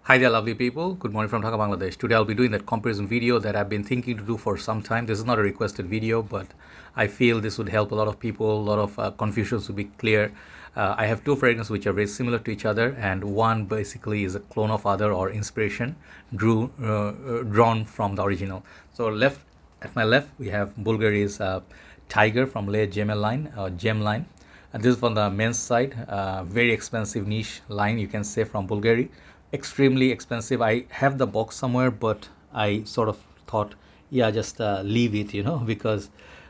Hi there, lovely people. Good morning from Dhaka, Bangladesh. Today I'll be doing that comparison video that I've been thinking to do for some time. This is not a requested video, but I feel this would help a lot of people. A lot of confusions would be clear. I have two fragrances which are very similar to each other, and one basically is a clone of other or inspiration drawn from the original. So at my left, we have Bvlgari's Tiger from Gemme Line, Gemme Line. And this is from the men's side, very expensive niche line, you can say, from Bvlgari. Extremely expensive. I have the box somewhere, but I sort of thought, yeah, just leave it, because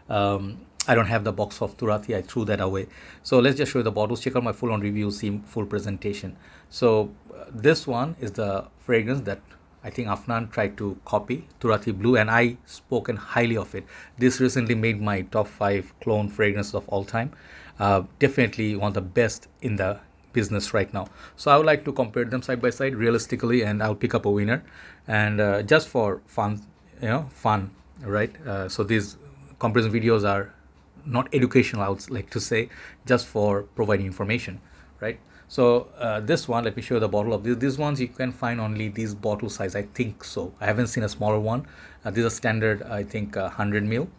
I don't have the box of Turathi. I threw that away. So let's just show you the bottles. Check out my full on review, see full presentation. So this one is the fragrance that I think Afnan tried to copy, Turathi Blue, and I spoken highly of it. This recently made my top 5 clone fragrances of all time. Definitely one of the best in the business right now. So I would like to compare them side by side realistically, and I'll pick up a winner. And just for fun, fun, right? So these comparison videos are not educational, I would like to say, just for providing information, right? So this one, let me show you the bottle of this. These ones you can find only these bottle size, I think so. I haven't seen a smaller one. These are standard, I think, 100 ml.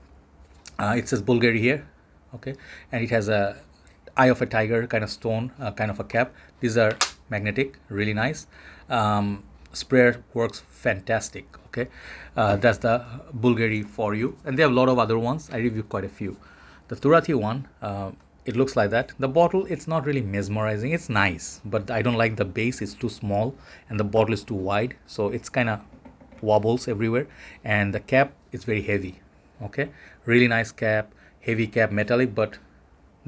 It says Bvlgari here, okay, and it has a eye of a tiger kind of stone, kind of a cap. These are magnetic, really nice. Sprayer works fantastic, okay. That's the Bvlgari for you, and they have a lot of other ones. I reviewed quite a few. The Turathi one, it looks like that. The bottle, it's not really mesmerizing. It's nice, but I don't like the base. It's too small, and the bottle is too wide, so it's kind of wobbles everywhere. And the cap is very heavy, okay. Really nice cap, heavy cap, metallic, but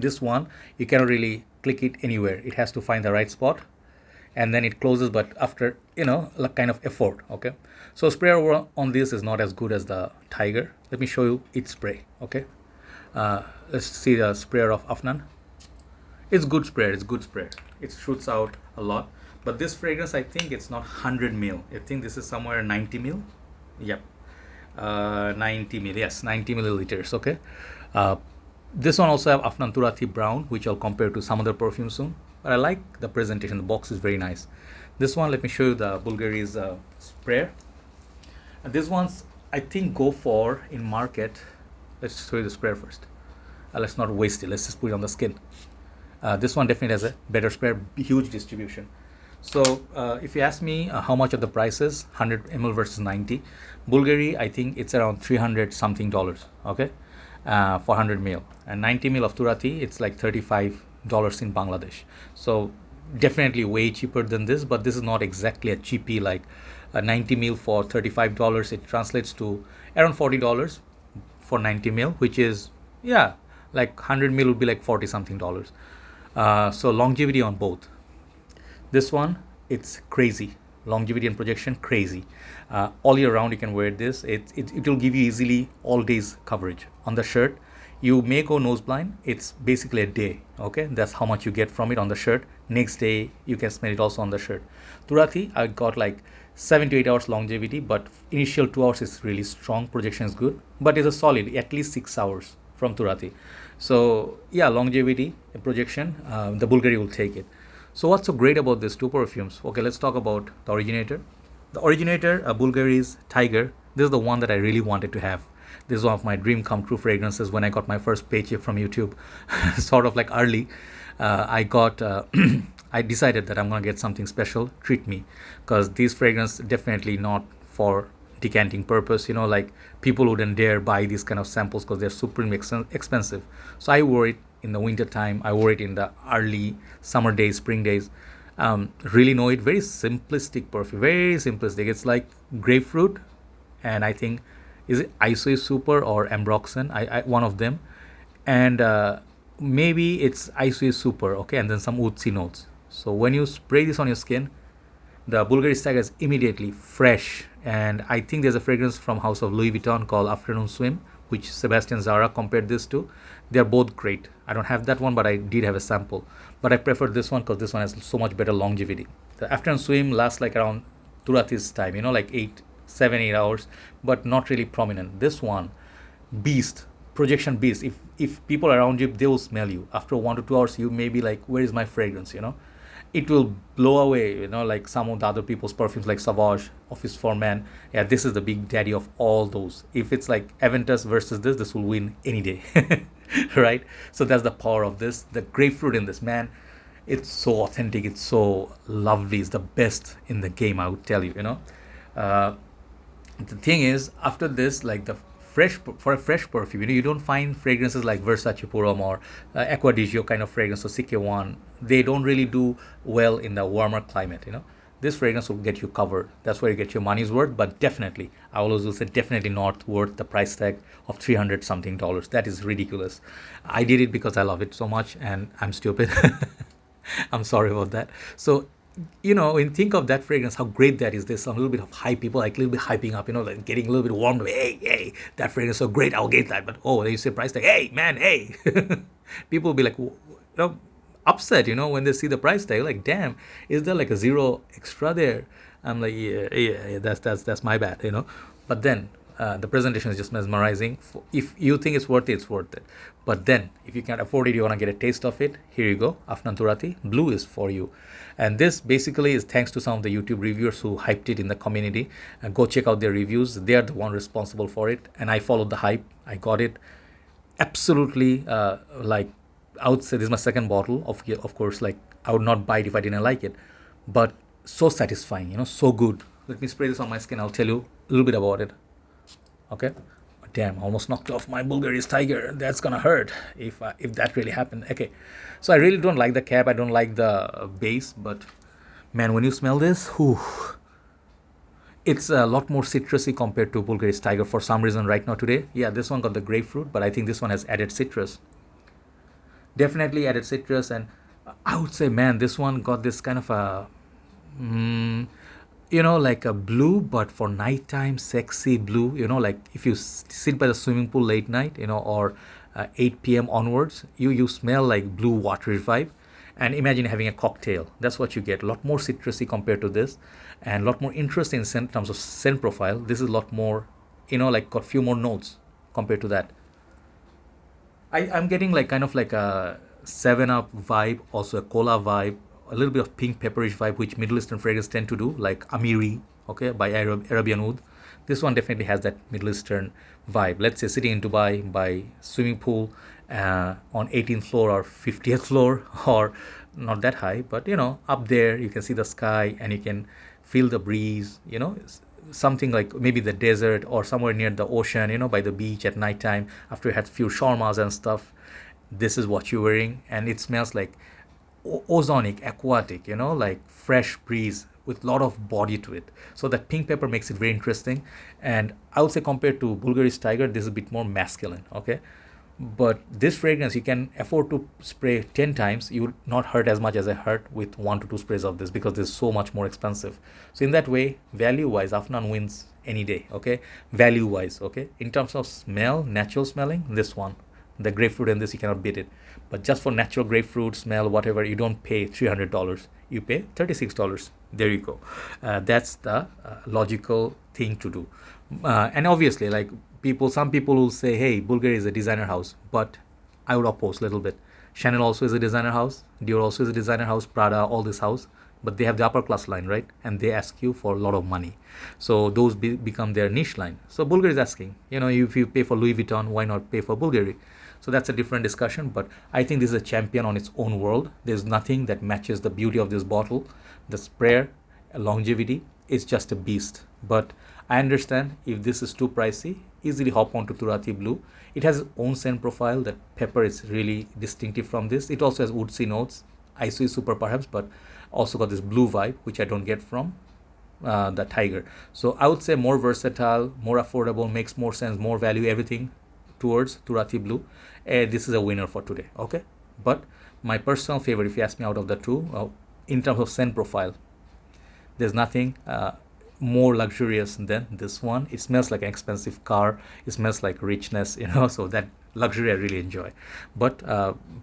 this one you cannot really click it anywhere. It has to find the right spot, and then it closes, but after like kind of effort, okay. So sprayer on this is not as good as the Tiger. Let me show you its spray, okay. Let's see the sprayer of Afnan. It's good sprayer. It shoots out a lot, but this fragrance, I think it's not 100 ml. I think this is somewhere 90 ml. Yep. 90 ml, yes, 90 milliliters, okay. This one also have Afnan Turathi Brown, which I'll compare to some other perfume soon. But I like the presentation. The box is very nice. This one, let me show you the Bvlgari's sprayer. And these ones, I think, go for in market. Let's show you the sprayer first. Let's not waste it. Let's just put it on the skin. This one definitely has a better sprayer, huge distribution. So if you ask me how much of the price is 100 ml versus 90, Bvlgari, I think it's around 300 something dollars, okay. For 100 ml, and 90 ml of Turathi, it's like $35 in Bangladesh. So definitely way cheaper than this, but this is not exactly a cheapie like a 90 ml for $35. It translates to around $40 for 90 ml, which is, yeah, like 100 ml would be like 40 something dollars. So longevity on both. This one, it's crazy. Longevity and projection, crazy. All year round you can wear this. It will give you easily all days coverage. On the shirt, you may go nose blind. It's basically a day, okay. That's how much you get from it on the shirt. Next day you can smell it also on the shirt. Turathi, I got like 7 to 8 hours longevity, but initial 2 hours is really strong. Projection is good, but it's a solid at least 6 hours from Turathi. So yeah, longevity and projection, the Bvlgari will take it. So what's so great about these two perfumes? Okay, let's talk about the originator. The originator, Bvlgari's Tiger, this is the one that I really wanted to have. This is one of my dream come true fragrances. When I got my first paycheck from YouTube, sort of like early, I got, I decided that I'm gonna get something special, treat me, because these fragrances definitely not for decanting purpose. Like people wouldn't dare buy these kind of samples because they're supremely expensive. So I wore it in the winter time. I wore it in the early summer days, spring days. Really know it. Very simplistic perfume. Very simplistic. It's like grapefruit, and I think, is it Iso Super or Ambroxan? I one of them, and maybe it's Iso Super. Okay, and then some woodsy notes. So when you spray this on your skin, the Bvlgari Tiger is immediately fresh. And I think there's a fragrance from House of Louis Vuitton called Afternoon Swim, which Sebastian Zara compared this to. They're both great. I don't have that one, but I did have a sample. But I prefer this one because this one has so much better longevity. The Afternoon Swim lasts like around Turathi's time, like 7, 8 hours, but not really prominent. This one, beast, projection beast. If people around you, they will smell you. After 1 to 2 hours, you may be like, where is my fragrance, it will blow away, like some of the other people's perfumes like Savage, Office for Men. Yeah, this is the big daddy of all those. If it's like Aventus versus this will win any day. Right? So that's the power of this. The grapefruit in this, man, it's so authentic, it's so lovely, it's the best in the game, I would tell you. Uh, the thing is, after this, like the for a fresh perfume, you don't find fragrances like Versace Purum or Acqua di Gio kind of fragrance or CK1. They don't really do well in the warmer climate. This fragrance will get you covered. That's where you get your money's worth. But definitely, I always will say, definitely not worth the price tag of $300 something dollars. That is ridiculous. I did it because I love it so much, and I'm stupid. I'm sorry about that. So, when you think of that fragrance, how great that is. There's some little bit of hype, people like a little bit hyping up, like getting a little bit warmed up. Hey, hey, that fragrance is so great, I'll get that. But oh, you say price tag, hey, man, hey. People will be like, upset, when they see the price tag, like, damn, is there like a zero extra there? I'm like, yeah, that's my bad. But then the presentation is just mesmerizing. If you think it's worth it, it's worth it. But then, if you can't afford it, you want to get a taste of it, here you go. Afnan Turathi Blue is for you. And this basically is thanks to some of the YouTube reviewers who hyped it in the community. Go check out their reviews. They are the one responsible for it. And I followed the hype. I got it. Absolutely, like, I would say this is my second bottle. Of course, like, I would not buy it if I didn't like it. But so satisfying, so good. Let me spray this on my skin. I'll tell you a little bit about it. Okay. Damn, almost knocked off my Bvlgari Tygar. That's gonna hurt if that really happened. Okay, so I really don't like the cap. I don't like the base, but man, when you smell this, whew, it's a lot more citrusy compared to Bvlgari Tygar for some reason right now today. Yeah, this one got the grapefruit, but I think this one has added citrus. Definitely added citrus, and I would say, man, this one got this kind of a like a blue, but for nighttime, sexy blue, like if you sit by the swimming pool late night, or 8 p.m. onwards, you smell like blue watery vibe. And imagine having a cocktail. That's what you get. A lot more citrusy compared to this, and a lot more interesting in terms of scent profile. This is a lot more, like got few more notes compared to that. I'm getting like kind of like a 7-Up vibe, also a cola vibe, a little bit of pink pepperish vibe, which Middle Eastern fragrances tend to do, like Amiri, okay, by Arabian Oud. This one definitely has that Middle Eastern vibe. Let's say sitting in Dubai by swimming pool on 18th floor or 50th floor, or not that high, but up there you can see the sky and you can feel the breeze, something like maybe the desert or somewhere near the ocean, by the beach at nighttime after you had few shawarmas and stuff. This is what you're wearing, and it smells like ozonic, aquatic, like fresh breeze with a lot of body to it. So that pink pepper makes it very interesting. And I would say compared to Bvlgari Tygar, this is a bit more masculine, okay? But this fragrance, you can afford to spray 10 times. You would not hurt as much as I hurt with 1 to 2 sprays of this, because this is so much more expensive. So in that way, value-wise, Afnan wins any day, okay? Value-wise, okay? In terms of smell, natural smelling, this one. The grapefruit in this, you cannot beat it. But just for natural grapefruit smell, whatever, you don't pay $300. You pay $36. There you go. That's the logical thing to do. And obviously, like, some people will say, hey, Bvlgari is a designer house, but I would oppose a little bit. Chanel also is a designer house, Dior also is a designer house, Prada, all this house, but they have the upper class line, right? And they ask you for a lot of money. So those become their niche line. So Bvlgari is asking, if you pay for Louis Vuitton, why not pay for Bvlgari? So that's a different discussion, but I think this is a champion on its own world. There's nothing that matches the beauty of this bottle. The sprayer, longevity, is just a beast. But I understand if this is too pricey, easily hop onto Turathi Blue. It has its own scent profile. That pepper is really distinctive from this. It also has woodsy notes, icy super perhaps, but also got this blue vibe, which I don't get from the Tygar. So I would say more versatile, more affordable, makes more sense, more value, everything towards Turathi Blue. This is a winner for today, okay? But my personal favorite, if you ask me, out of the two, in terms of scent profile, there's nothing more luxurious than this one. It smells like an expensive car. It smells like richness, so that luxury I really enjoy. But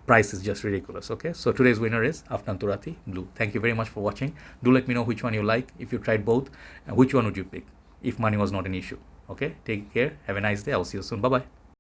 price is just ridiculous, okay? So today's winner is Afnan Turathi Blue. Thank you very much for watching. Do let me know which one you like. If you tried both, which one would you pick if money was not an issue? Okay, take care. Have a nice day. I'll see you soon. Bye-bye.